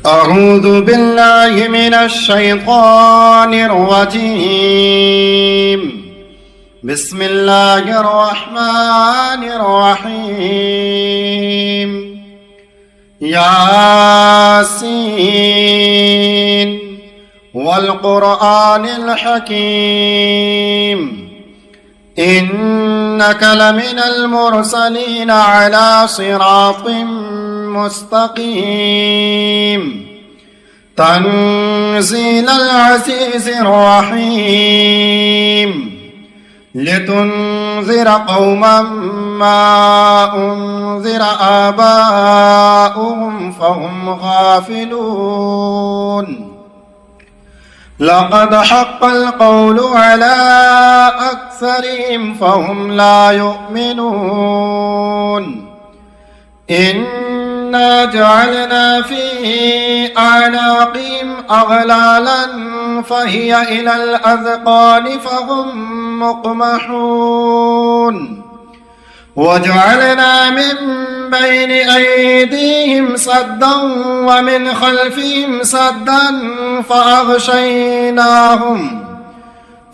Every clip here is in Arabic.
أعوذ بالله من الشيطان الرجيم. بسم الله الرحمن الرحيم. ياسين والقرآن الحكيم إنك لمن المرسلين على صراط مستقيم تنزيل العزيز الرحيم لتنذر قوما ما أنذر آباؤهم فهم غافلون لقد حق القول على أكثرهم فهم لا يؤمنون إنا جعلنا في أعناقهم أغلالا فهي إلى الأذقان فهم مقمحون وجعلنا من بين أيديهم سدا ومن خلفهم سدا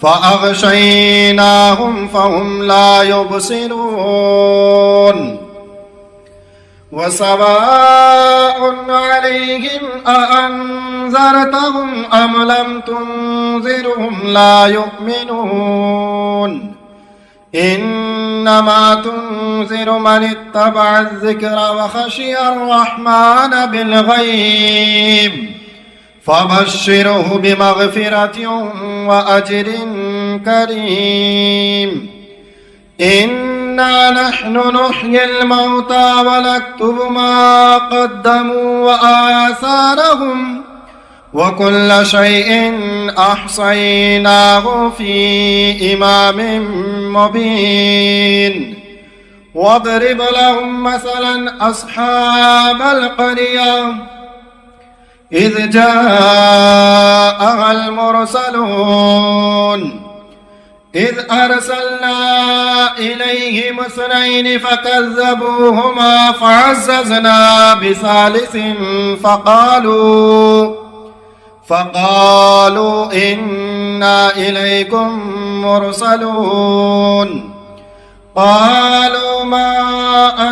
فأغشيناهم فهم لا يبصرون وسواء عليهم أأنذرتهم أم لم تنذرهم لا يؤمنون إنما تنذر من اتبع الذكر وخشي الرحمن بالغيب فبشره بمغفرة وأجر كريم إنا نحن نحيي الموتى ونكتب ما قدموا وآثارهم وكل شيء أحصيناه في إمام مبين واضرب لهم مثلا أصحاب القرية إذ جاءها المرسلون إذ أرسلنا إليهم اثنين فكذبوهما فعززنا بثالث فقالوا إنا إليكم مرسلون قالوا ما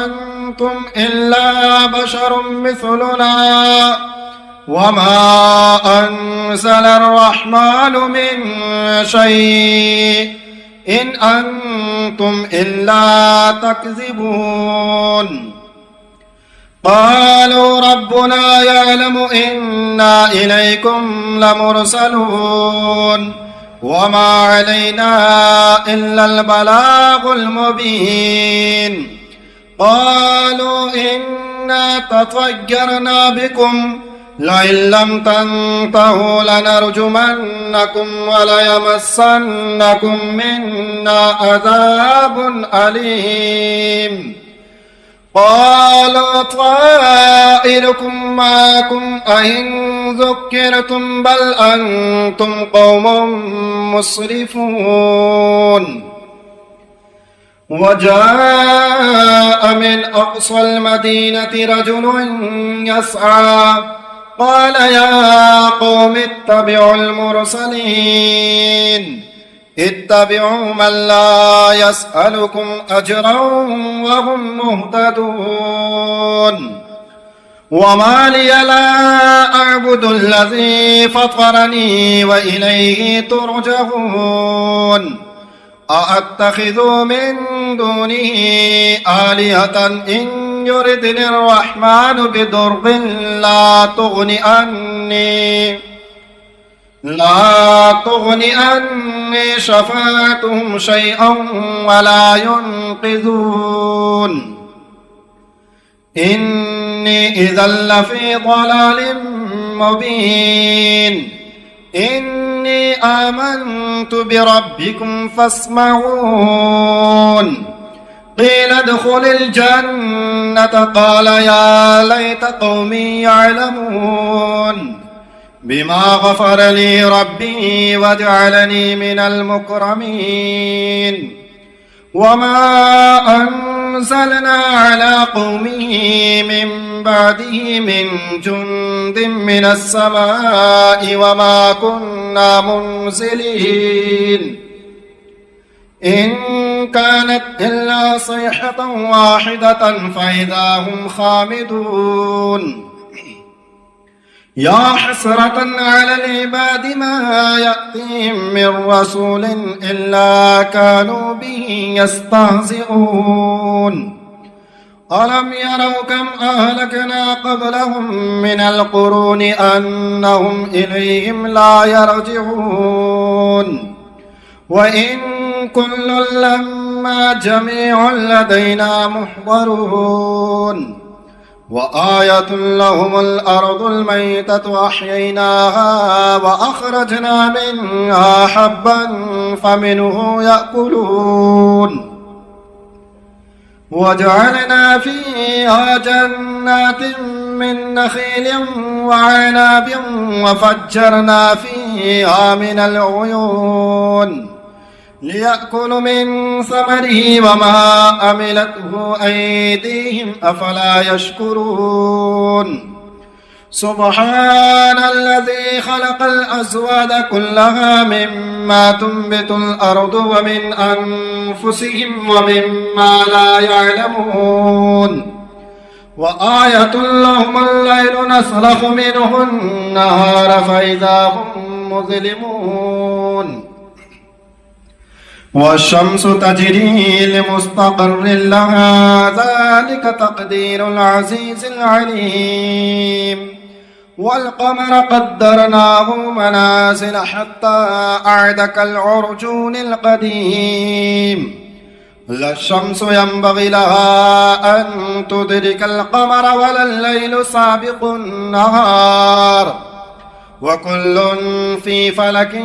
أنتم إلا بشر مثلنا وما أنزل الرحمن من شيء إن أنتم إلا تكذبون قالوا ربنا يعلم إنا إليكم لمرسلون وما علينا إلا البلاغ المبين قالوا إنا تطيرنا بكم لئن لم تنتهوا لنرجمنكم وليمسنكم منا عذاب أليم قالوا طائركم معكم أئن ذكرتم بل أنتم قوم مسرفون وجاء من أقصى المدينة رجل يسعى قال يا قوم اتبعوا المرسلين اتبعوا من لا يسألكم أجرا وهم مهتدون وما لي لا أعبد الذي فطرني وإليه ترجعون أأتخذ من دونه آلهة إن يردني الرحمن بضر لا تغني عني شفاعتهم شيئا ولا ينقذون إني إذا لفي ضلال مبين إني آمنت بربكم فاسمعون قيل ادخل الجنة قال يا ليت قومي يعلمون بما غفر لي ربي وجعلني من المكرمين وما أنزلنا على قومه من بعده من جند من السماء وما كنا منزلين إن كانت إلا صيحة واحدة فإذا هم خامدون يا حسرة على العباد ما يأتيهم من رسول إلا كانوا به يستهزئون ألم يروا كم أهلكنا قبلهم من القرون أنهم إليهم لا يرجعون وإن كل لما جميع لدينا محضرون وآية لهم الأرض الميتة أحييناها وأخرجنا منها حبا فمنه يأكلون وجعلنا فيها جنات من نخيل وعناب وفجرنا فيها من العيون ليأكلوا من ثمره وما عملته أيديهم أفلا يشكرون سبحان الذي خلق الأزواج كلها مما تنبت الأرض ومن أنفسهم ومما لا يعلمون وآية لهم الليل نسلخ منه النهار فإذا هم مظلمون والشمس تجري لمستقر لها ذلك تقدير العزيز العليم والقمر قدرناه منازل حتى أعد كالعرجون القديم لا الشمس ينبغي لها أن تدرك القمر ولا الليل سابق النهار وكل في فلك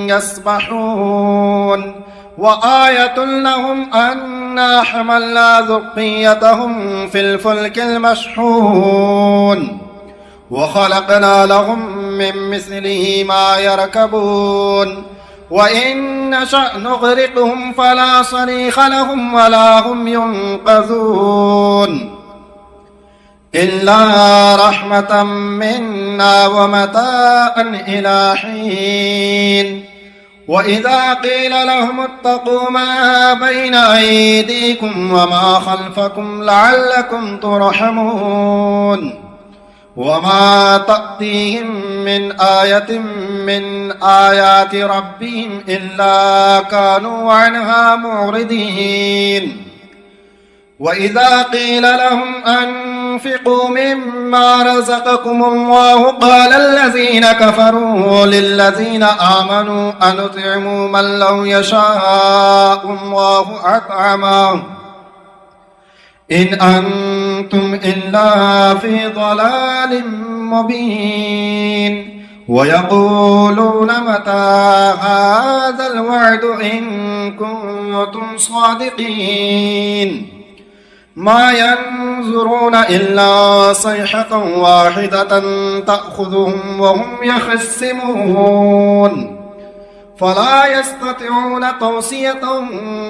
يسبحون وآية لهم أنا حملنا ذريتهم في الفلك المشحون وخلقنا لهم من مثله ما يركبون وإن نشأ نغرقهم فلا صريخ لهم ولا هم ينقذون إلا رحمة منا ومتاعا إلى حين وإذا قيل لهم اتقوا ما بين أيديكم وما خلفكم لعلكم ترحمون وما تأتيهم من آية من آيات ربهم إلا كانوا عنها معرضين وإذا قيل لهم أنفقوا مما رزقكم الله قال الذين كفروا للذين آمنوا أنطعم من لو يشاء الله أطعمه إن أنتم إلا في ضلال مبين ويقولون متى هذا الوعد إن كنتم صادقين ما ينظرون إلا صيحة واحدة تأخذهم وهم يخصمون فلا يستطيعون توصية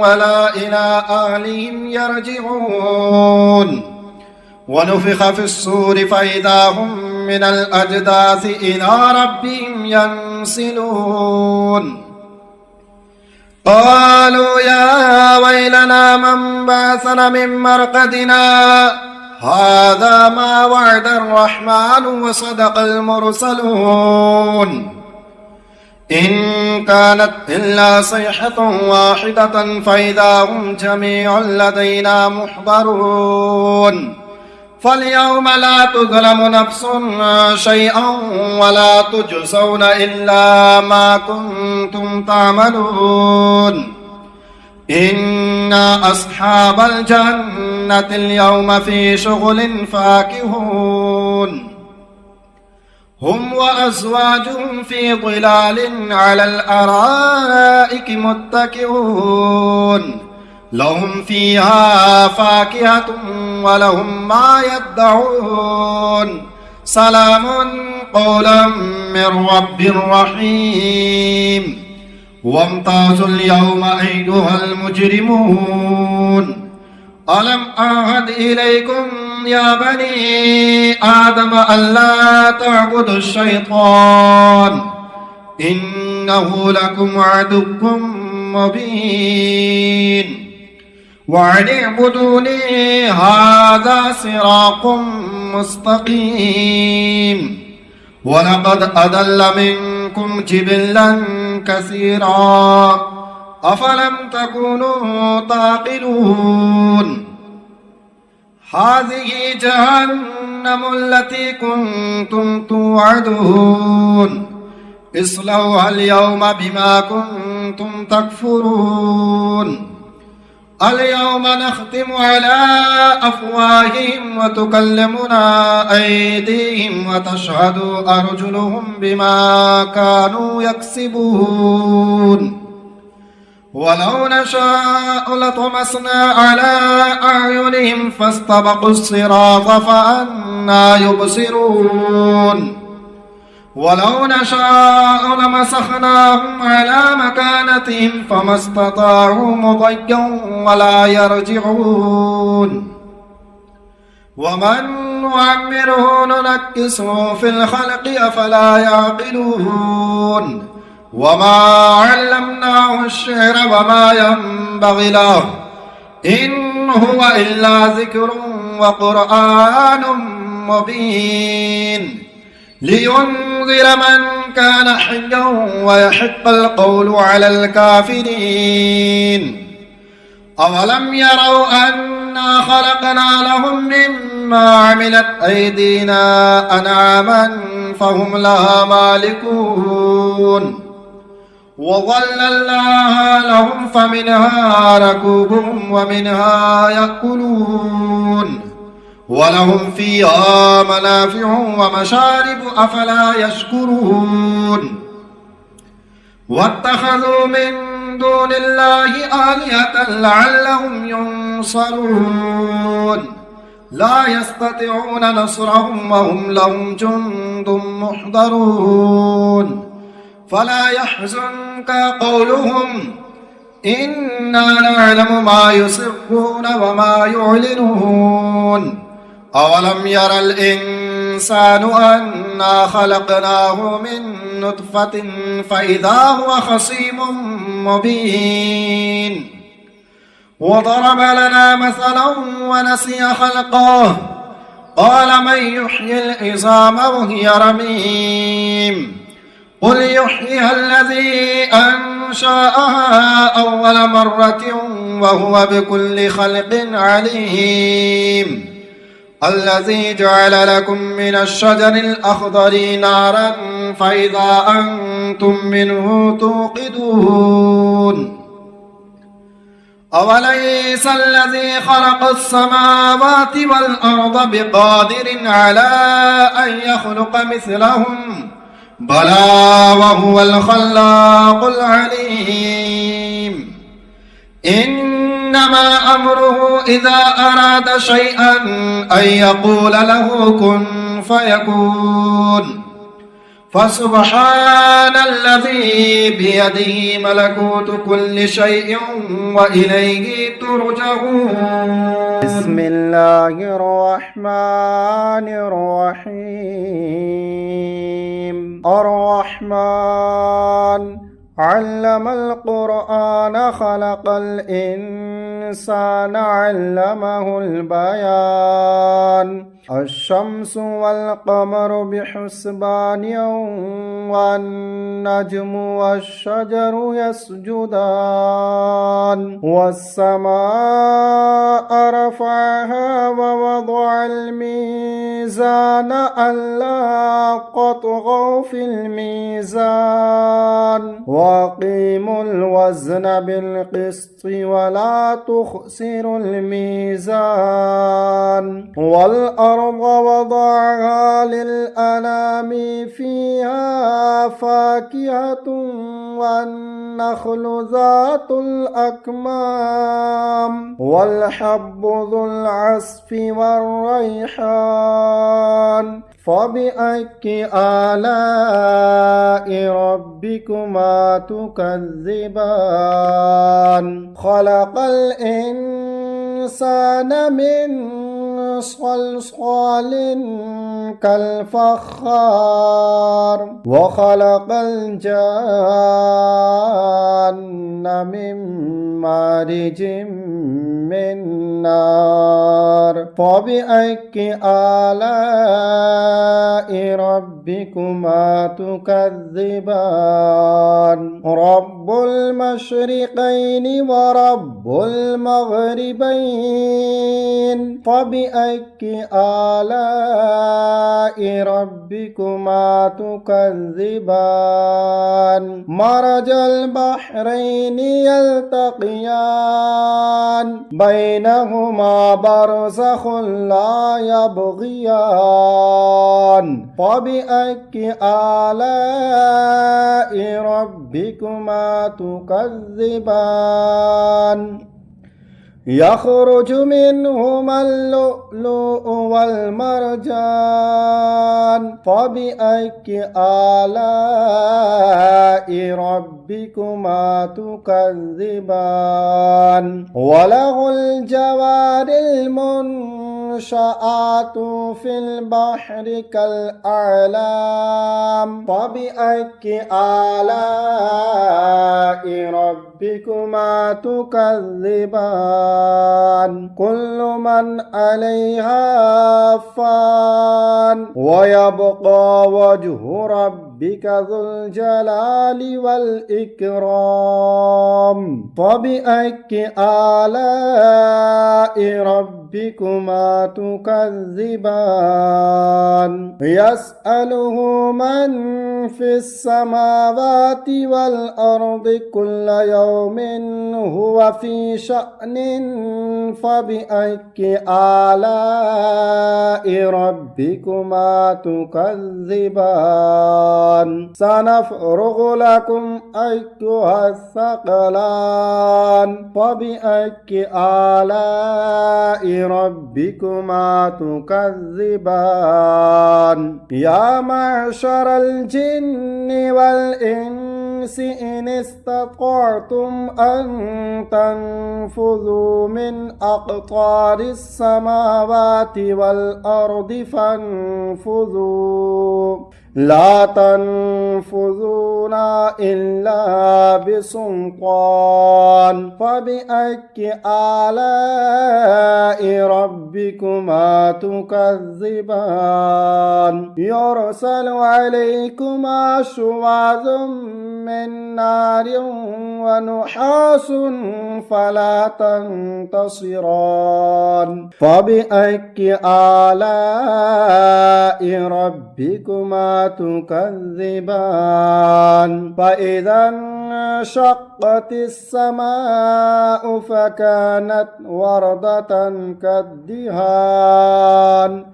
ولا إلى أهلهم يرجعون ونفخ في الصور فإذا هم من الأجداث إلى ربهم ينسلون قالوا يا ويلنا من بعثنا من مرقدنا هذا ما وعد الرحمن وصدق المرسلون إن كانت إلا صيحة واحدة فإذا هم جميع لدينا محضرون فاليوم لا تظلم نفس شيئا ولا تجزون إلا ما كنتم تعملون إن أصحاب الجنة اليوم في شغل فاكهون هم وأزواجهم في ظلال على الأرائك متكئون لهم فيها فاكهة ولهم ما يدعون سلام قولا من رب رحيم وامتازوا اليوم أيها المجرمون ألم أعهد إليكم يا بني آدم ألا تعبدوا الشيطان إنه لكم عدو مبين وأن اعبدوني هذا صراط مستقيم ولقد أضل منكم جبلا كثيرا أفلم تكونوا تعقلون هذه جهنم التي كنتم توعدون اصلوها اليوم بما كنتم تكفرون اليوم نختم على أفواههم وتكلمنا أيديهم وتشهد أرجلهم بما كانوا يكسبون ولو نشاء لطمسنا على أعينهم فاستبقوا الصراط فأنى يبصرون ولو نشاء لمسخناهم على مكانتهم فما استطاعوا مضيا ولا يرجعون ومن نعمره ننكسه في الخلق أفلا يعقلون وما علمناه الشعر وما ينبغي له إن هو إلا ذكر وقرآن مبين لينذر من كان حيا ويحق القول على الكافرين أولم يروا أنا خلقنا لهم مما عملت أيدينا أنعاما فهم لها مالكون وظللناها لهم فمنها ركوبهم ومنها يأكلون ولهم فيها منافع ومشارب أفلا يشكرون واتخذوا من دون الله آلهة لعلهم ينصرون لا يستطيعون نصرهم وهم لهم جند محضرون فلا يحزنك قولهم إنا نعلم ما يسرون وما يعلنون أولم ير الإنسان أنا خلقناه من نطفة فإذا هو خصيم مبين وضرب لنا مثلا ونسي خلقه قال من يحيي العظام وهي رميم قل يحييها الذي أنشأها أول مرة وهو بكل خلق عليم الذي جعل لكم من الشجر الأخضر نارا فإذا أنتم منه توقدون أوليس الذي خلق السماوات والأرض بقادر على أن يخلق مثلهم بلى وهو الخلاق العليم إنما أمره إذا أراد شيئا أن يقول له كن فيكون فسبحان الذي بيده ملكوت كل شيء وإليه ترجعون بسم الله الرحمن الرحيم الرحمن علم القرآن خلق الإنسان علمه البيان الشمس والقمر بحسبان والنجم والشجر يسجدان والسماء رفعها ووضع الميزان ألا تطغوا في الميزان وأقيموا الوزن بالقسط ولا تخسروا الميزان والأرض وضعها للأنام فيها فاكهة والنخل ذات الأكمام والحب ذو العصف والريحان فبأي آلاء ربكما تكذبان خلق الإنسان الإنسان من صلصال كالفخار وخلق الجان من مارج من نار فبأي آلاء ربكما تكذبان رب المشرقين ورب المغربين فبأي آلاء ربكما تكذبان مرج البحرين يلتقيان بينهما برزخ لا يبغيان فبأي آلاء ربكما تكذبان يخرج منهما اللؤلؤ والمرجان فبأي آلاء ربكما تكذبان وله الجوار المنشآت في البحر كالأعلام فبأي آلاء ربكما تكذبان كل من عليها فان ويبقى وجه ربك ذو الجلال والإكرام فبأي آلاء ربكما تكذبان يسأله من في السماوات والأرض كل يوم هو في شأن فبأي آلاء ربكما تكذبان سنفرغ لكم أيها الثقلان فبأي آلاء ربكما تكذبان يا معشر الجن والإنس إن استطعتم أن تنفذوا من أقطار السماوات والأرض فانفذوا لا تنفذون إلا بسلطان فبأي آلاء ربكما تكذبان يرسل عليكما شواظ من نار ونحاس فلا تنتصران فبأي آلاء ربكما تكذبان فإذا انشقت السماء فكانت وردة كالدهان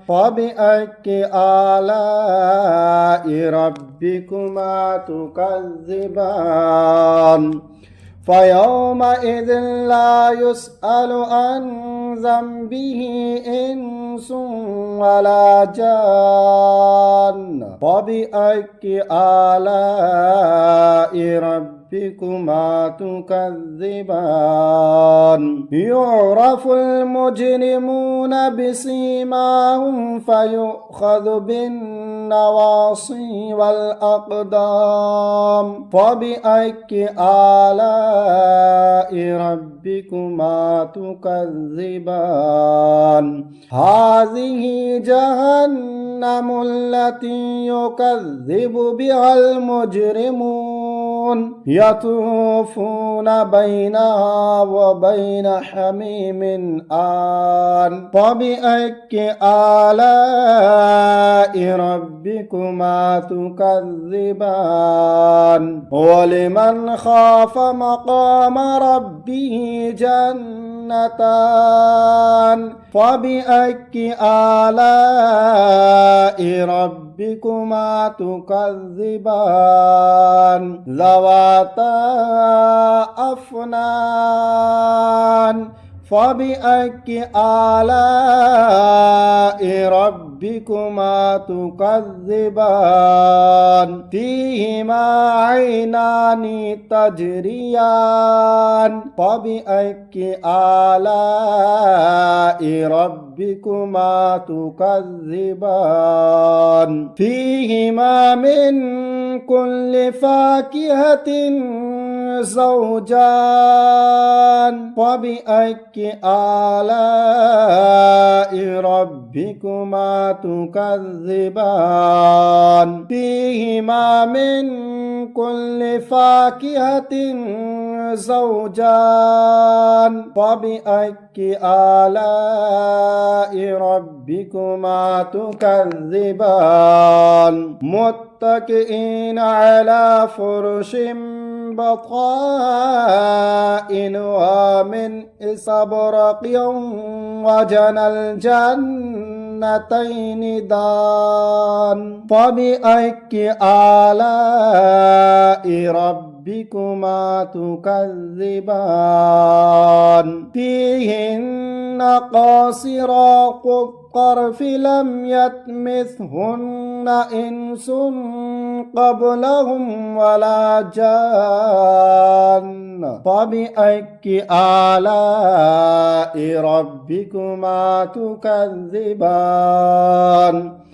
فبأي آلاء ربكما تكذبان فيومئذ لا يسأل عن ذنبه إنس ولا جان فبأي آلاء ربكما تكذبان يعرف المجرمون بسيماهم فيؤخذ بالنواصي والأقدام فبأي آلاء ربكما تكذبان هذه جهنم التي يكذب بها المجرمون يطوفون بينها وبين حميم آن فبأي آلاء ربكما تكذبان ولمن خاف مقام ربه جنتان فبأي آلاء ربكما تكذبان ذواتا أفنان فبأي آلاء ربكما تكذبان فيهما عينان تجريان فبأي آلاء ربكما تكذبان فيهما من كل فاكهة زوجان فبأي آلاء ربكما تكذبان فيهما من كل فاكهة زوجان فبأي آلاء ربكما تكذبان متكئين على فرش بطائنها من استبرق وجنى الجنتين دان فبأي آلاء ربكما تكذبان فيهن قاصرات الطرف لم يطمثهن إنس قبلهم ولا جان فبأي آلاء ربكما تكذبان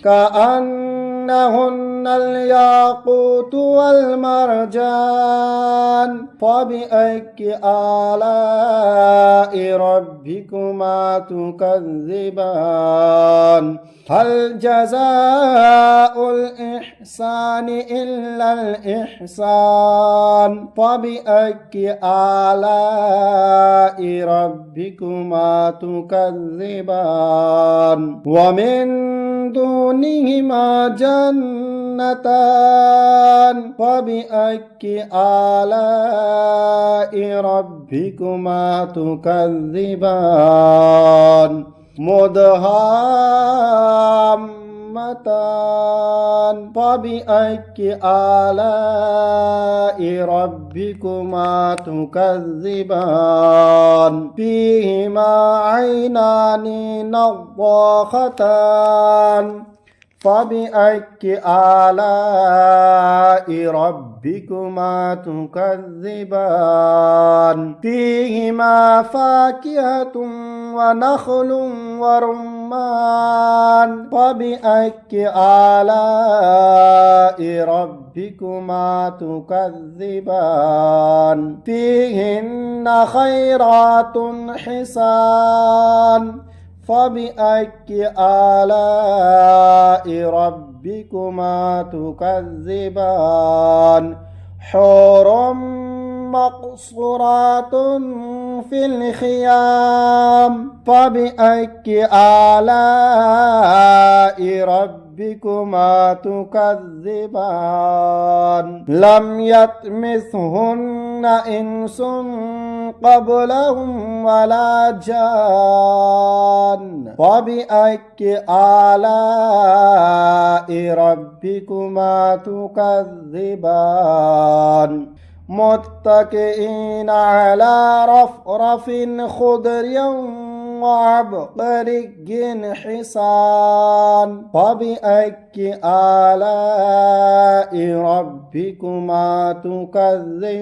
كأنهن الياقوت والمرجان فبأي آلاء ربكما تكذبان هل جزاء الإحسان إلا الإحسان فبأي آلاء ربكما تكذبان ومن دونهما جنتان فبأي آلاء ربكما تكذبان مدهامتان فبأي آلاء ربكما تكذبان فيهما عينان نضاختان فبأي آلاء ربكما تكذبان فيهما فاكهة ونخل ورمان فبأي آلاء ربكما تكذبان فيهن خيرات حسان فبأي آلاء ربكما تكذبان حور مقصورات في الخيام فبأي آلاء ربكما تكذبان لم يطمثهن إنس قبلهم ولا جان فبأي آلاء ربكما تكذبان متكئين على رفرف خضر وعبقري حسان فبأي آلاء ربكما تكذبان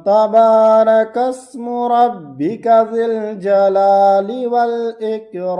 تبارك اسم ربك ذي الجلال والإكرام